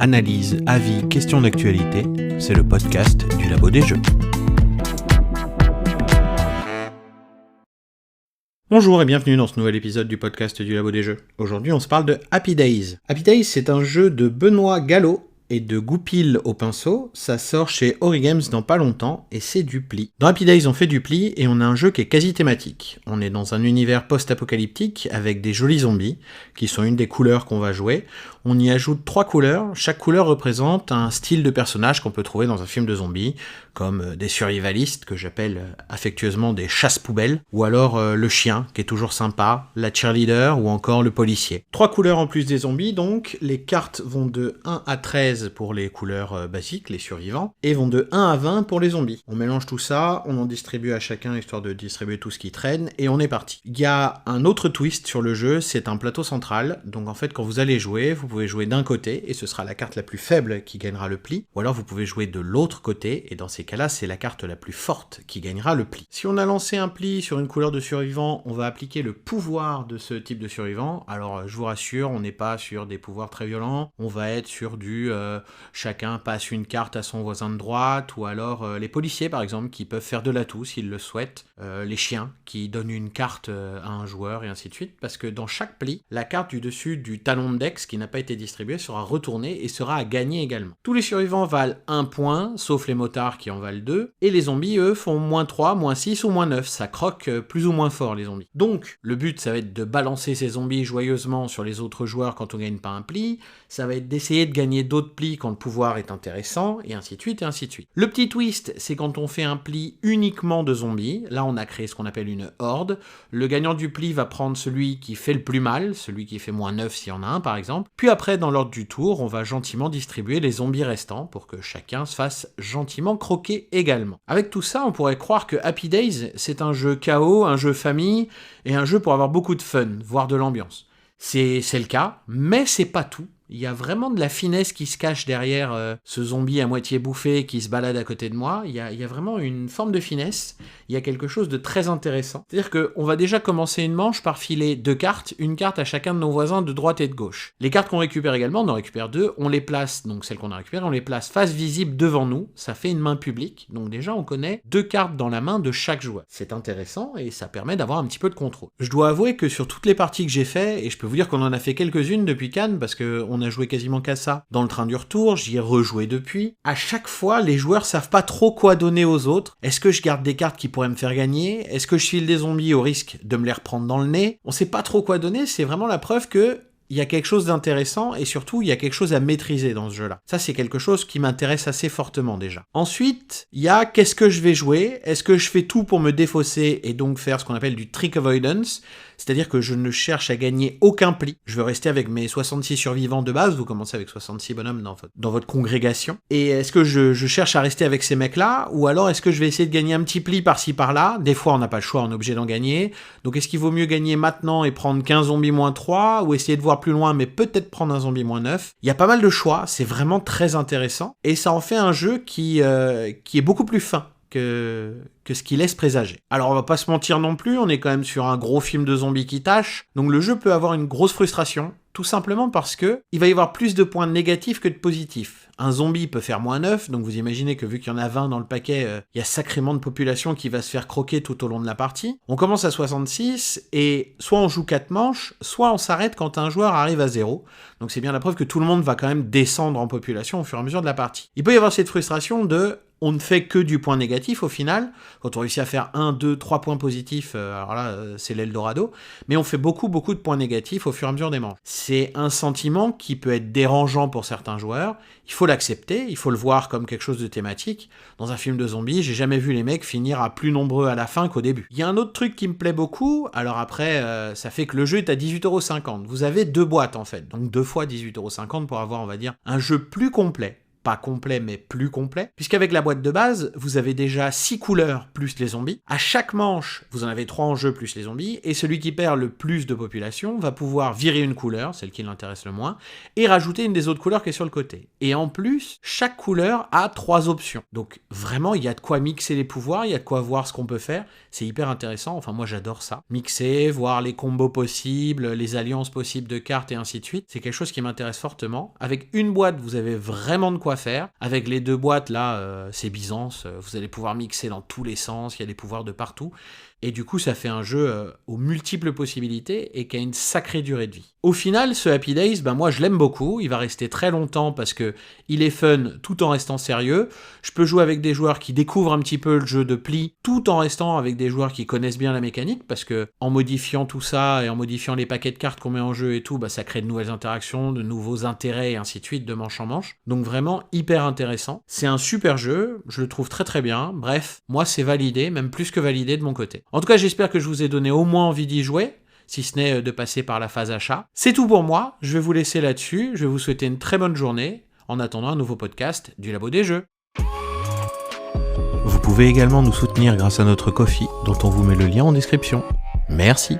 Analyse, avis, questions d'actualité, c'est le podcast du Labo des Jeux. Bonjour et bienvenue dans ce nouvel épisode du podcast du Labo des Jeux. Aujourd'hui on se parle de Happy Days. Happy Days c'est un jeu de Benoît Gallo et de Goupil au pinceau, ça sort chez Origames dans pas longtemps, et c'est du pli. Dans Happy Days on fait du pli, et on a un jeu qui est quasi thématique. On est dans un univers post-apocalyptique, avec des jolis zombies, qui sont une des couleurs qu'on va jouer. On y ajoute 3 couleurs, chaque couleur représente un style de personnage qu'on peut trouver dans un film de zombies, comme des survivalistes, que j'appelle affectueusement des chasse-poubelles, ou alors le chien, qui est toujours sympa, la cheerleader, ou encore le policier. 3 couleurs en plus des zombies, donc, les cartes vont de 1 à 13 pour les couleurs basiques, les survivants, et vont de 1 à 20 pour les zombies. On mélange tout ça, on en distribue à chacun, histoire de distribuer tout ce qui traîne, et on est parti. Il y a un autre twist sur le jeu, c'est un plateau central, donc en fait quand vous allez jouer, vous pouvez jouer d'un côté, et ce sera la carte la plus faible qui gagnera le pli, ou alors vous pouvez jouer de l'autre côté, et dans ces cas-là, c'est la carte la plus forte qui gagnera le pli. Si on a lancé un pli sur une couleur de survivant, on va appliquer le pouvoir de ce type de survivant. Alors je vous rassure, on n'est pas sur des pouvoirs très violents, on va être sur du chacun passe une carte à son voisin de droite, ou alors les policiers par exemple qui peuvent faire de l'atout s'ils le souhaitent, les chiens qui donnent une carte à un joueur et ainsi de suite, parce que dans chaque pli, la carte du dessus du talon de Dex qui n'a pas été distribuée sera retournée et sera à gagner également. Tous les survivants valent 1 point, sauf les motards qui en valent 2, et les zombies eux font -3, -6 ou -9, ça croque plus ou moins fort les zombies. Donc le but ça va être de balancer ces zombies joyeusement sur les autres joueurs quand on gagne pas un pli, ça va être d'essayer de gagner d'autres plis quand le pouvoir est intéressant, et ainsi de suite, et ainsi de suite. Le petit twist, c'est quand on fait un pli uniquement de zombies, là on a créé ce qu'on appelle une horde, le gagnant du pli va prendre celui qui fait le plus mal, celui qui fait -9 s'il y en a un par exemple, puis après dans l'ordre du tour, on va gentiment distribuer les zombies restants pour que chacun se fasse gentiment croquer également. Avec tout ça, on pourrait croire que Happy Days, c'est un jeu chaos, un jeu famille, et un jeu pour avoir beaucoup de fun, voire de l'ambiance. C'est le cas, mais c'est pas tout. Il y a vraiment de la finesse qui se cache derrière ce zombie à moitié bouffé qui se balade à côté de moi. Il y a vraiment une forme de finesse. Il y a quelque chose de très intéressant. C'est-à-dire qu'on va déjà commencer une manche par filer 2 cartes, une carte à chacun de nos voisins de droite et de gauche. Les cartes qu'on récupère également, on en récupère 2, on les place, donc celles qu'on a récupérées, on les place face visible devant nous. Ça fait une main publique. Donc déjà, on connaît 2 cartes dans la main de chaque joueur. C'est intéressant et ça permet d'avoir un petit peu de contrôle. Je dois avouer que sur toutes les parties que j'ai fait, et je peux vous dire qu'on en a fait quelques-unes depuis Cannes, parce qu'on a joué quasiment qu'à ça dans le train du retour, j'y ai rejoué depuis. À chaque fois, les joueurs savent pas trop quoi donner aux autres. Est-ce que je garde des cartes qui pourraient me faire gagner? Est-ce que je file des zombies au risque de me les reprendre dans le nez? On sait pas trop quoi donner, c'est vraiment la preuve que il y a quelque chose d'intéressant et surtout il y a quelque chose à maîtriser dans ce jeu-là. Ça c'est quelque chose qui m'intéresse assez fortement déjà. Ensuite, il y a qu'est-ce que je vais jouer? Est-ce que je fais tout pour me défausser et donc faire ce qu'on appelle du trick avoidance? C'est-à-dire que je ne cherche à gagner aucun pli. Je veux rester avec mes 66 survivants de base, vous commencez avec 66 bonhommes dans votre congrégation. Et est-ce que je cherche à rester avec ces mecs-là? Ou alors est-ce que je vais essayer de gagner un petit pli par-ci par-là? Des fois on n'a pas le choix, on est obligé d'en gagner. Donc est-ce qu'il vaut mieux gagner maintenant et prendre 15 zombies -3, ou essayer de voir plus loin mais peut-être prendre un zombie -9? Il y a pas mal de choix, c'est vraiment très intéressant. Et ça en fait un jeu qui est beaucoup plus fin que ce qui laisse présager. Alors on va pas se mentir non plus, on est quand même sur un gros film de zombies qui tâche, donc le jeu peut avoir une grosse frustration, tout simplement parce que il va y avoir plus de points négatifs que de positifs. Un zombie peut faire -9, donc vous imaginez que vu qu'il y en a 20 dans le paquet, il y a sacrément de population qui va se faire croquer tout au long de la partie. On commence à 66, et soit on joue 4 manches, soit on s'arrête quand un joueur arrive à 0. Donc c'est bien la preuve que tout le monde va quand même descendre en population au fur et à mesure de la partie. Il peut y avoir cette frustration de on ne fait que du point négatif au final. Quand on réussit à faire 1, 2, 3 points positifs, alors là, c'est l'Eldorado. Mais on fait beaucoup de points négatifs au fur et à mesure des manches. C'est un sentiment qui peut être dérangeant pour certains joueurs. Il faut l'accepter, il faut le voir comme quelque chose de thématique. Dans un film de zombies, j'ai jamais vu les mecs finir à plus nombreux à la fin qu'au début. Il y a un autre truc qui me plaît beaucoup. Alors après, ça fait que le jeu est à 18,50 €. Vous avez 2 boîtes en fait. Donc 2 fois 18,50 € pour avoir, on va dire, un jeu plus complet. pas complet mais plus complet, puisqu'avec la boîte de base, vous avez déjà 6 couleurs plus les zombies. À chaque manche, vous en avez 3 en jeu plus les zombies, et celui qui perd le plus de population va pouvoir virer une couleur, celle qui l'intéresse le moins, et rajouter une des autres couleurs qui est sur le côté. Et en plus, chaque couleur a 3 options. Donc vraiment, il y a de quoi mixer les pouvoirs, il y a de quoi voir ce qu'on peut faire, c'est hyper intéressant, enfin moi j'adore ça. Mixer, voir les combos possibles, les alliances possibles de cartes et ainsi de suite, c'est quelque chose qui m'intéresse fortement. Avec une boîte, vous avez vraiment de quoi faire. Avec les 2 boîtes là, c'est Byzance, vous allez pouvoir mixer dans tous les sens, il y a des pouvoirs de partout. Et du coup, ça fait un jeu aux multiples possibilités et qui a une sacrée durée de vie. Au final, ce Happy Days, moi je l'aime beaucoup, il va rester très longtemps parce que il est fun tout en restant sérieux. Je peux jouer avec des joueurs qui découvrent un petit peu le jeu de pli tout en restant avec des joueurs qui connaissent bien la mécanique, parce que en modifiant tout ça et en modifiant les paquets de cartes qu'on met en jeu et tout, ça crée de nouvelles interactions, de nouveaux intérêts et ainsi de suite de manche en manche. Donc vraiment hyper intéressant. C'est un super jeu, je le trouve très très bien. Bref, moi c'est validé, même plus que validé de mon côté. En tout cas, j'espère que je vous ai donné au moins envie d'y jouer, si ce n'est de passer par la phase achat. C'est tout pour moi, je vais vous laisser là-dessus, je vais vous souhaiter une très bonne journée, en attendant un nouveau podcast du Labo des Jeux. Vous pouvez également nous soutenir grâce à notre Ko-fi, dont on vous met le lien en description. Merci.